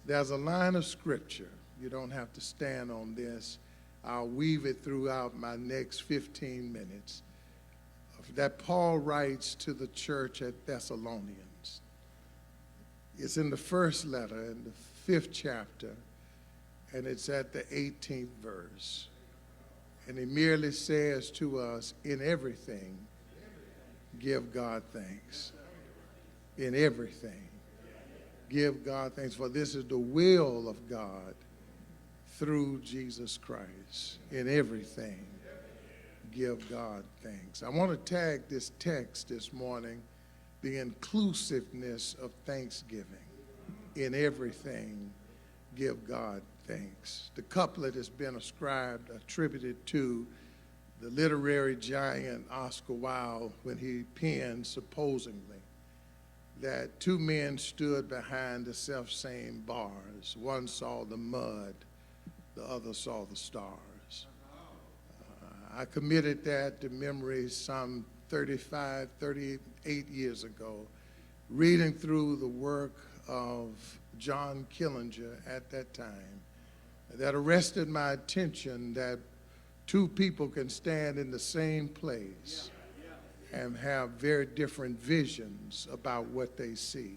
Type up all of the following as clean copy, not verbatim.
There's a line of scripture. You don't have to stand on this. I'll weave it throughout my next 15 minutes. That Paul writes to the church at Thessalonians. It's in the first letter, in the 5th chapter, and it's at the 18th verse. And he merely says to us, in everything, give God thanks. In everything, give God thanks, for this is the will of God through Jesus Christ. In everything, give God thanks. I want to tag this text this morning, the inclusiveness of thanksgiving. In everything, give God thanks. The couplet has been attributed to the literary giant Oscar Wilde when he penned, supposedly, that two men stood behind the self-same bars. One saw the mud, the other saw the stars. I committed that to memory some 38 years ago, reading through the work of John Killinger at that time, that arrested my attention that two people can stand in the same place and have very different visions about what they see.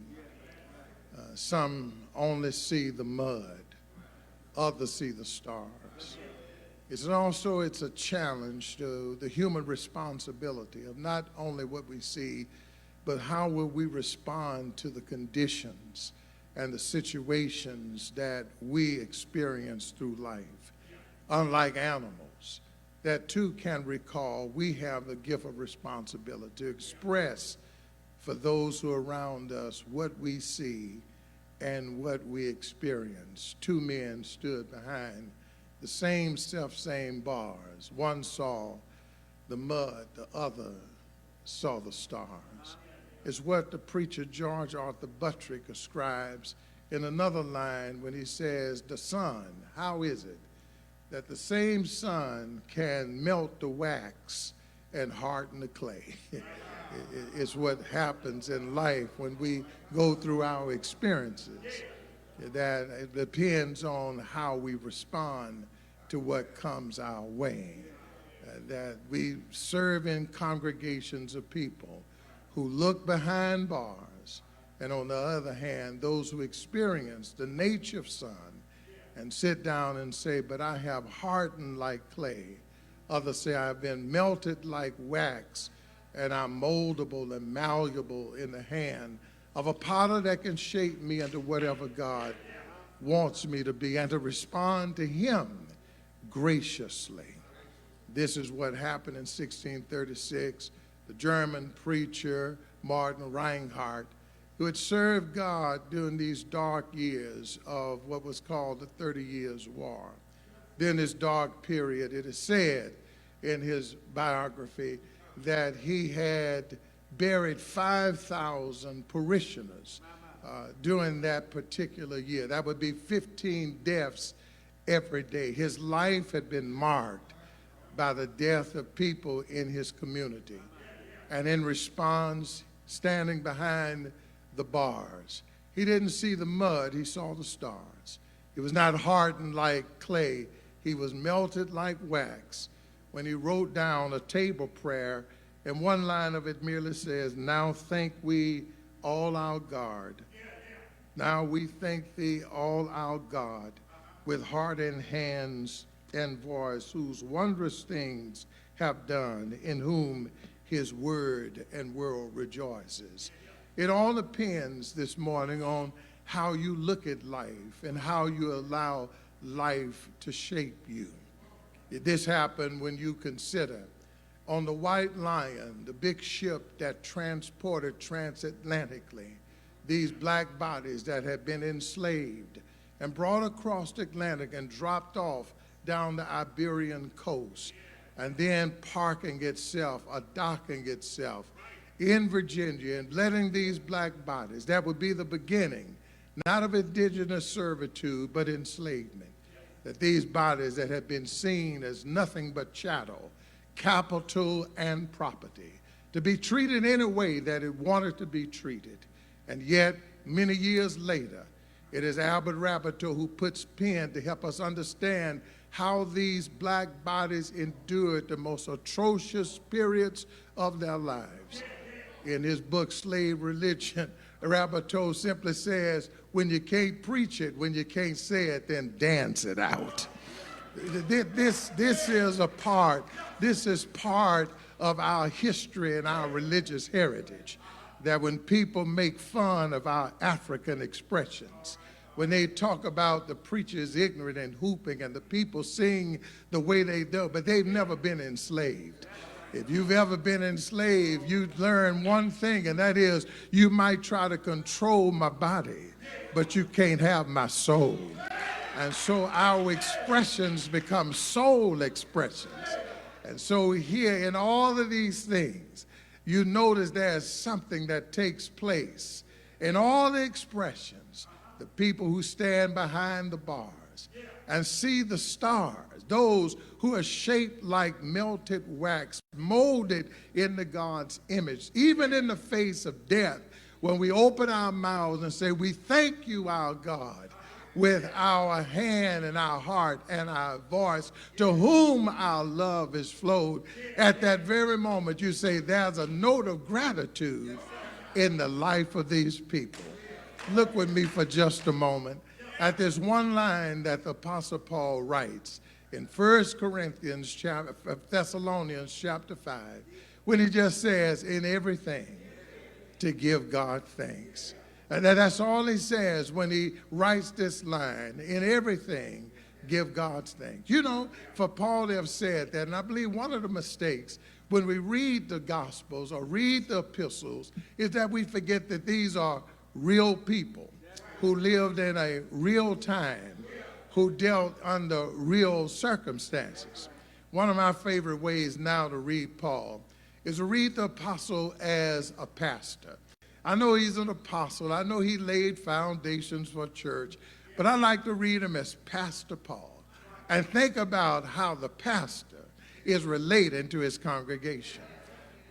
Some only see the mud, others see the stars. It's a challenge to the human responsibility of not only what we see, but how will we respond to the conditions and the situations that we experience through life. Unlike animals, that too can recall, we have the gift of responsibility to express for those who are around us what we see and what we experience. Two men stood behind the same self-same bars. One saw the mud, the other saw the stars. It's what the preacher George Arthur Buttrick ascribes in another line when he says, the sun, how is it that the same sun can melt the wax and harden the clay? It's what happens in life when we go through our experiences. That it depends on how we respond to what comes our way. That we serve in congregations of people who look behind bars, and on the other hand, those who experience the nature of sun and sit down and say, but I have hardened like clay. Others say, I've been melted like wax, and I'm moldable and malleable in the hand of a potter that can shape me into whatever God wants me to be, and to respond to him graciously. This is what happened in 1636. The German preacher Martin Reinhardt, who had served God during these dark years of what was called the 30 Years' War. During this dark period, it is said in his biography that he had buried 5,000 parishioners during that particular year. That would be 15 deaths every day. His life had been marked by the death of people in his community. And in response, standing behind the bars, he didn't see the mud, he saw the stars. He was not hardened like clay, he was melted like wax. When he wrote down a table prayer, and one line of it merely says, now thank we all our God. Now we thank thee all our God, with heart and hands and voice, whose wondrous things have done, in whom his word and world rejoices. It all depends this morning on how you look at life and how you allow life to shape you. This happened when you consider on the White Lion, the big ship that transported transatlantically these black bodies that had been enslaved and brought across the Atlantic and dropped off down the Iberian coast, and then parking itself, or docking itself in Virginia, and letting these black bodies, that would be the beginning, not of indigenous servitude, but enslavement. That these bodies that had been seen as nothing but chattel, capital and property, to be treated in a way that it wanted to be treated. And yet, many years later, It is Albert Rabbitoe who puts pen to help us understand how these black bodies endured the most atrocious periods of their lives. In his book, Slave Religion, Rabbitoe simply says, when you can't preach it, when you can't say it, then dance it out. This is part of our history and our religious heritage, that when people make fun of our African expressions, when they talk about the preachers ignorant and hooping and the people sing the way they do, but they've never been enslaved. If you've ever been enslaved, you learn one thing, and that is you might try to control my body, but you can't have my soul. And so our expressions become soul expressions. And so here in all of these things, you notice there's something that takes place in all the expressions. The people who stand behind the bars and see the stars, those who are shaped like melted wax, molded into God's image, even in the face of death, when we open our mouths and say, we thank you, our God, with our hand and our heart and our voice, to whom our love is flowed. At that very moment, you say, there's a note of gratitude in the life of these people. Look with me for just a moment at this one line that the Apostle Paul writes in 1 Thessalonians chapter 5, when he just says, in everything, to give God thanks. And that's all he says when he writes this line, in everything, give God thanks. You know, for Paul to have said that, and I believe one of the mistakes when we read the Gospels or read the epistles is that we forget that these are real people who lived in a real time, who dealt under real circumstances. One of my favorite ways now to read Paul is to read the apostle as a pastor. I know he's an apostle. I know he laid foundations for church, but I like to read him as Pastor Paul and think about how the pastor is related to his congregation.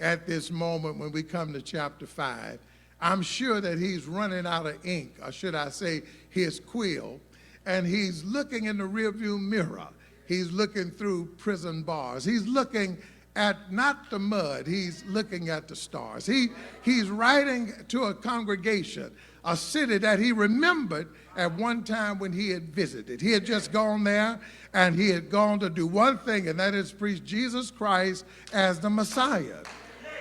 At this moment when we come to chapter 5, I'm sure that he's running out of ink, or should I say his quill, and he's looking in the rearview mirror. He's looking through prison bars. He's looking at not the mud, he's looking at the stars. He's writing to a congregation, a city that he remembered at one time when he had visited. He had just gone there, and he had gone to do one thing, and that is preach Jesus Christ as the Messiah.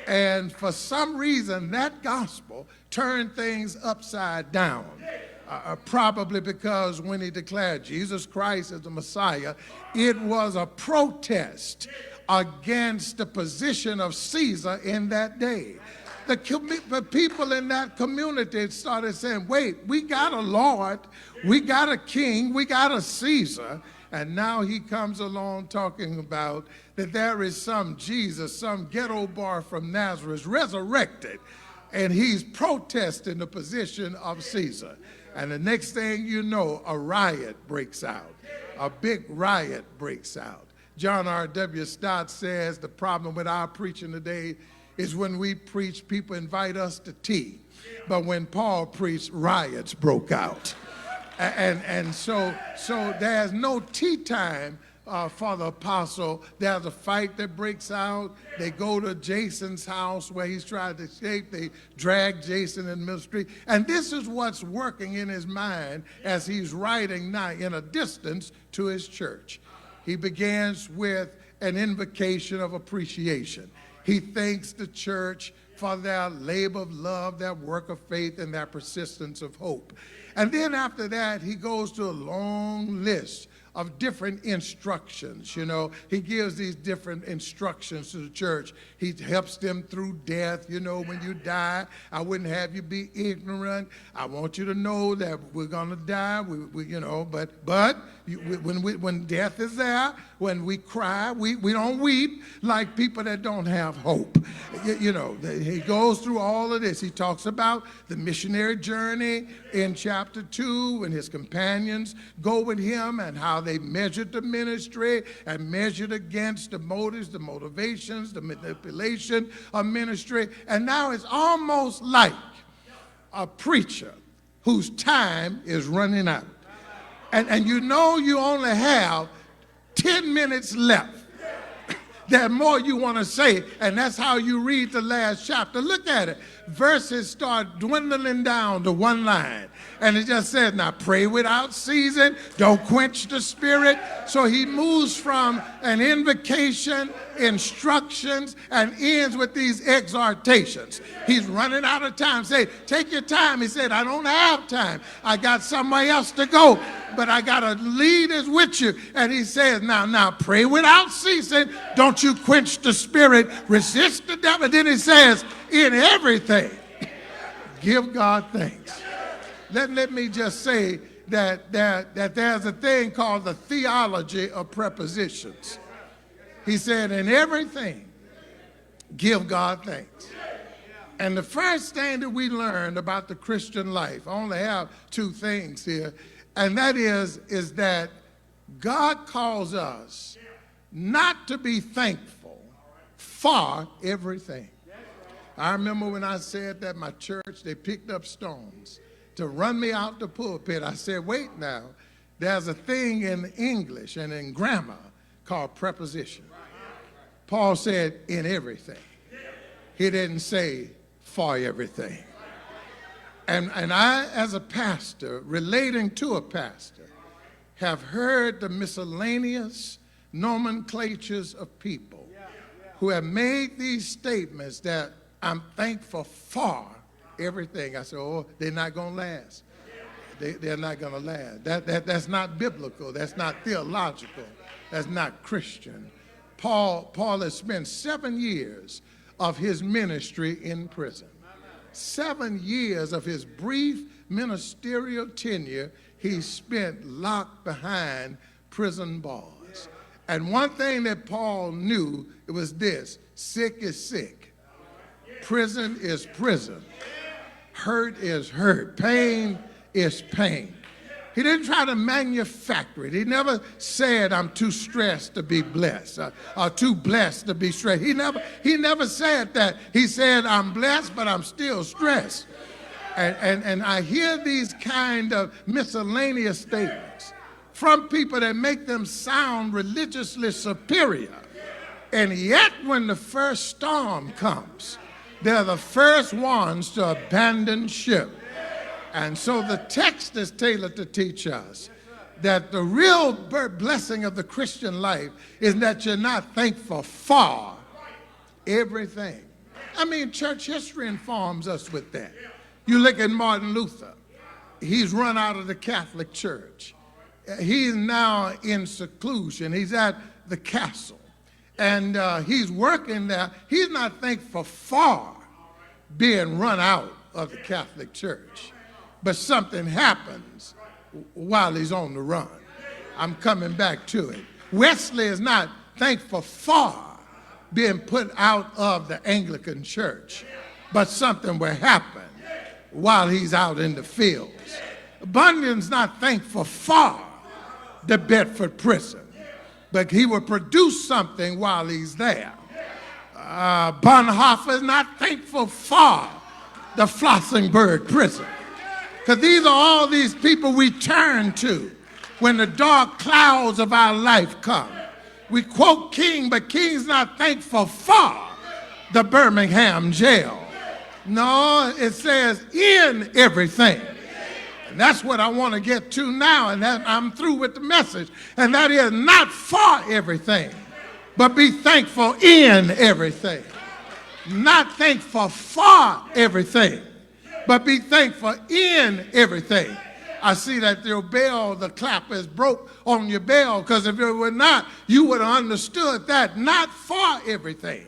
And for some reason, that gospel turned things upside down. Probably because when he declared Jesus Christ as the Messiah, it was a protest against the position of Caesar in that day. The people in that community started saying, wait, we got a Lord, we got a king, we got a Caesar. And now he comes along talking about that there is some Jesus, some ghetto boy from Nazareth resurrected, and he's protesting the position of Caesar. And the next thing you know, a riot breaks out. A big riot breaks out. John R.W. Stott says the problem with our preaching today is when we preach, people invite us to tea. But when Paul preached, riots broke out. And so there's no tea time for the apostle. There's a fight that breaks out. They go to Jason's house where he's trying to escape. They drag Jason in ministry. And this is what's working in his mind as he's writing now in a distance to his church. He begins with an invocation of appreciation. He thanks the church for their labor of love, their work of faith, and their persistence of hope. And then after that, he goes to a long list of different instructions. You know, he gives these different instructions to the church. He helps them through death. You know, when you die, I wouldn't have you be ignorant. I want you to know that we're going to die. When death is there, when we cry, we don't weep like people that don't have hope. He goes through all of this. He talks about the missionary journey in chapter 2 when his companions go with him and how they measured the ministry and measured against the motives, the motivations, the manipulation of ministry. And now it's almost like a preacher whose time is running out. And you know you only have 10 minutes left. There's more you want to say, and that's how you read the last chapter. Look at it. Verses start dwindling down to one line. And it just says, now pray without ceasing, don't quench the spirit. So he moves from an invocation, instructions, and ends with these exhortations. He's running out of time. Say, take your time. He said, I don't have time. I got somewhere else to go, but I got to lead is with you. And he says, now pray without ceasing. Don't you quench the spirit. Resist the devil. Then he says, in everything, give God thanks. Let me just say that there's a thing called the theology of prepositions. He said, in everything, give God thanks. And the first thing that we learned about the Christian life, I only have two things here, and that is that God calls us not to be thankful for everything. I remember when I said that my church, they picked up stones to run me out the pulpit. I said, wait now, there's a thing in English and in grammar called preposition. Paul said, in everything. He didn't say for everything. And I, as a pastor, relating to a pastor, have heard the miscellaneous nomenclatures of people who have made these statements that I'm thankful for everything. I said, oh, they're not going to last. They're not going to last. That's not biblical. That's not theological. That's not Christian. Paul has spent 7 years of his ministry in prison. 7 years of his brief ministerial tenure he spent locked behind prison bars. And one thing that Paul knew, it was this: sick is sick. Prison is prison. Hurt is hurt. Pain is pain. He didn't try to manufacture it. He never said, I'm too stressed to be blessed, or too blessed to be stressed. He never said that. He said, I'm blessed, but I'm still stressed. And I hear these kind of miscellaneous statements from people that make them sound religiously superior. And yet when the first storm comes, they're the first ones to abandon ship. And so the text is tailored to teach us that the real blessing of the Christian life is that you're not thankful for everything. I mean, church history informs us with that. You look at Martin Luther. He's run out of the Catholic Church. He's now in seclusion. He's at the castle. And he's working there. He's not thankful for being run out of the Catholic Church. But something happens while he's on the run. I'm coming back to it. Wesley is not thankful for being put out of the Anglican Church, but something will happen while he's out in the fields. Bunyan's not thankful for the Bedford prison, but he will produce something while he's there. Bonhoeffer is not thankful for the Flossenburg prison, because these are all these people we turn to when the dark clouds of our life come. We quote King, but King's not thankful for the Birmingham jail. No, it says in everything. And that's what I want to get to now, and I'm through with the message. And that is not for everything, but be thankful in everything. Not thankful for everything, but be thankful in everything. I see that your bell, the clap is broke on your bell, because if it were not, you would have understood that. Not for everything,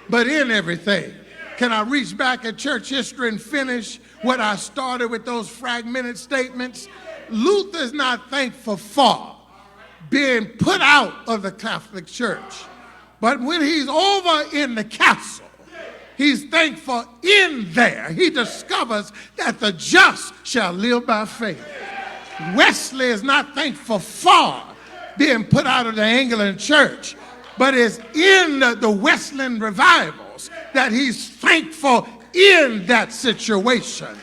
but in everything. Can I reach back at church history and finish what I started with those fragmented statements? Luther's not thankful for being put out of the Catholic Church, but when he's over in the castle, he's thankful in there. He discovers that the just shall live by faith. Wesley is not thankful for being put out of the Anglican Church, but is in the Wesleyan revivals that he's thankful in that situation.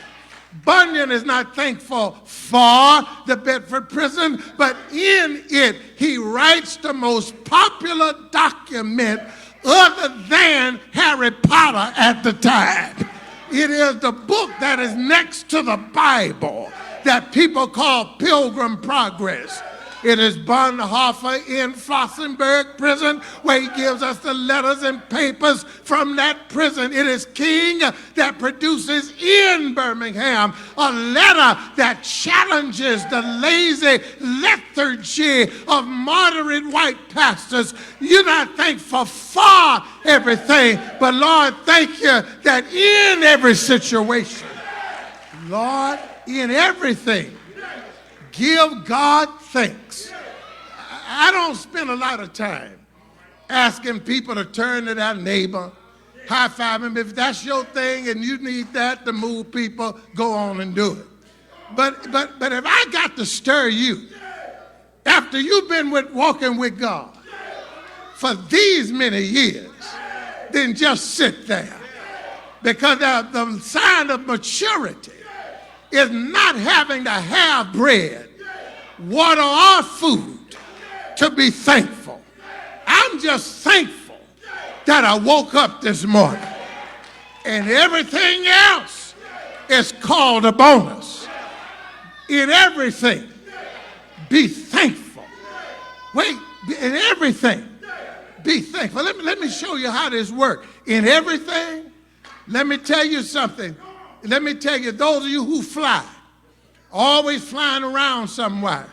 Bunyan is not thankful for the Bedford prison, but in it he writes the most popular document other than Harry Potter at the time. It is the book that is next to the Bible that people call Pilgrim Progress. It is Bonhoeffer in Flossenburg prison where he gives us the letters and papers from that prison. It is King that produces in Birmingham a letter that challenges the lazy lethargy of moderate white pastors. You're not thankful for everything, but Lord, thank you that in every situation, Lord, in everything, give God thanks. I don't spend a lot of time asking people to turn to their neighbor, high five him. If that's your thing and you need that to move people, go on and do it. But if I got to stir you after you've been walking with God for these many years, then just sit there. Because the sign of maturity is not having to have bread, water, or food to be thankful. I'm just thankful that I woke up this morning, and everything else is called a bonus. In everything, be thankful. Wait, in everything, be thankful. Let me show you how this works. In everything, let me tell you something. Let me tell you, those of you who fly, always flying around somewhere,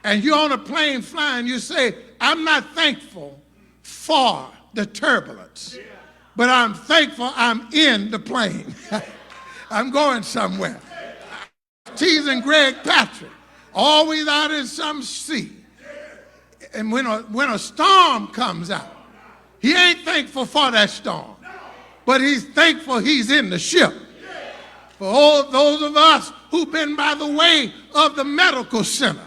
and you're on a plane flying, you say, I'm not thankful for the turbulence, but I'm thankful I'm in the plane. I'm going somewhere. Teasing Greg Patrick, always out in some sea. And when a storm comes out, he ain't thankful for that storm, but he's thankful he's in the ship. For all those of us who've been by the way of the medical center,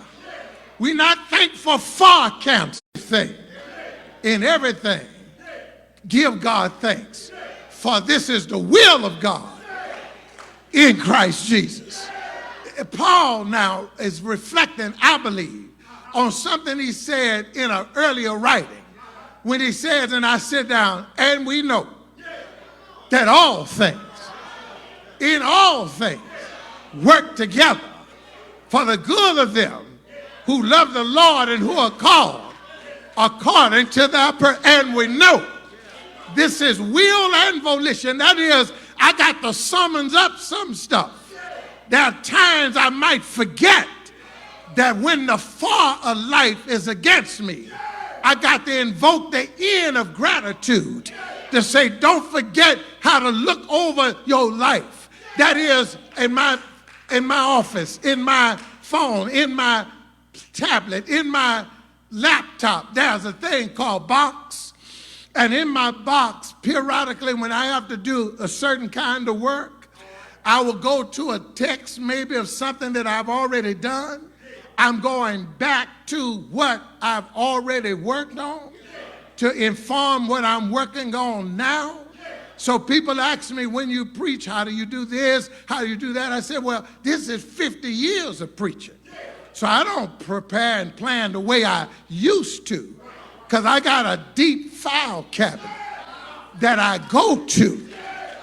we're not thankful for cancer. In everything, give God thanks, for this is the will of God in Christ Jesus. Paul now is reflecting, I believe, on something he said in an earlier writing when he says, and I sit down, and we know that all things, in all things, work together for the good of them who love the Lord and who are called according to their purpose. And we know this is will and volition. That is, I got to summons up some stuff. There are times I might forget that when the for of life is against me, I got to invoke the end of gratitude to say, don't forget how to look over your life. That is, in my office, in my phone, in my tablet, in my laptop, there's a thing called box. And in my box, periodically, when I have to do a certain kind of work, I will go to a text maybe of something that I've already done. I'm going back to what I've already worked on to inform what I'm working on now. So people ask me, when you preach, how do you do this? How do you do that? I said, well, this is 50 years of preaching. So I don't prepare and plan the way I used to, because I got a deep file cabinet that I go to.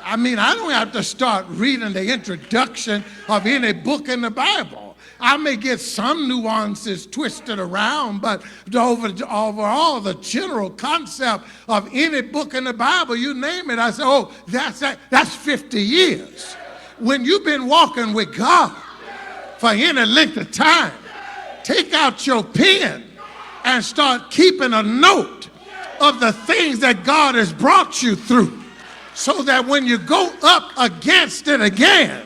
I mean, I don't have to start reading the introduction of any book in the Bible. I may get some nuances twisted around, but overall, the general concept of any book in the Bible, you name it, I say, oh, that's 50 years. When you've been walking with God for any length of time, take out your pen and start keeping a note of the things that God has brought you through, so that when you go up against it again,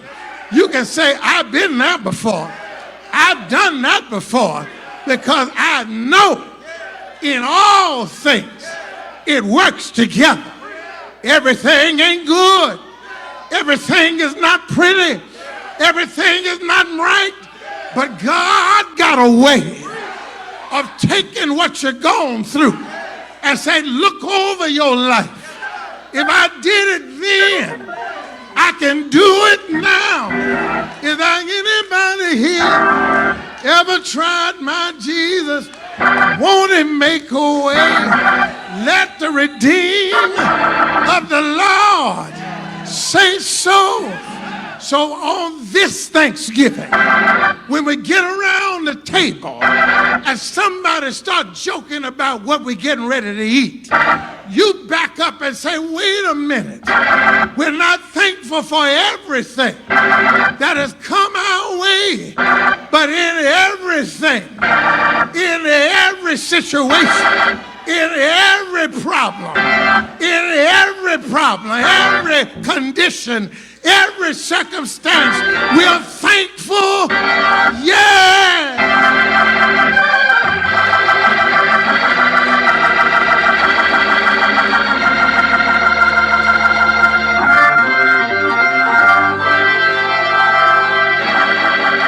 you can say, I've been there before. I've done that before, because I know in all things it works together. Everything ain't good. Everything is not pretty. Everything is not right. But God got a way of taking what you're going through and say, look over your life. If I did it then, I can do it now. Is there anybody here ever tried my Jesus? Won't he make a way? Let the redeemed of the Lord say so. So on this Thanksgiving, when we get around the table and somebody start joking about what we're getting ready to eat, you back up and say, wait a minute. We're not thankful for everything that has come our way, but in everything, in every situation, in every problem, every condition, every circumstance, we are thankful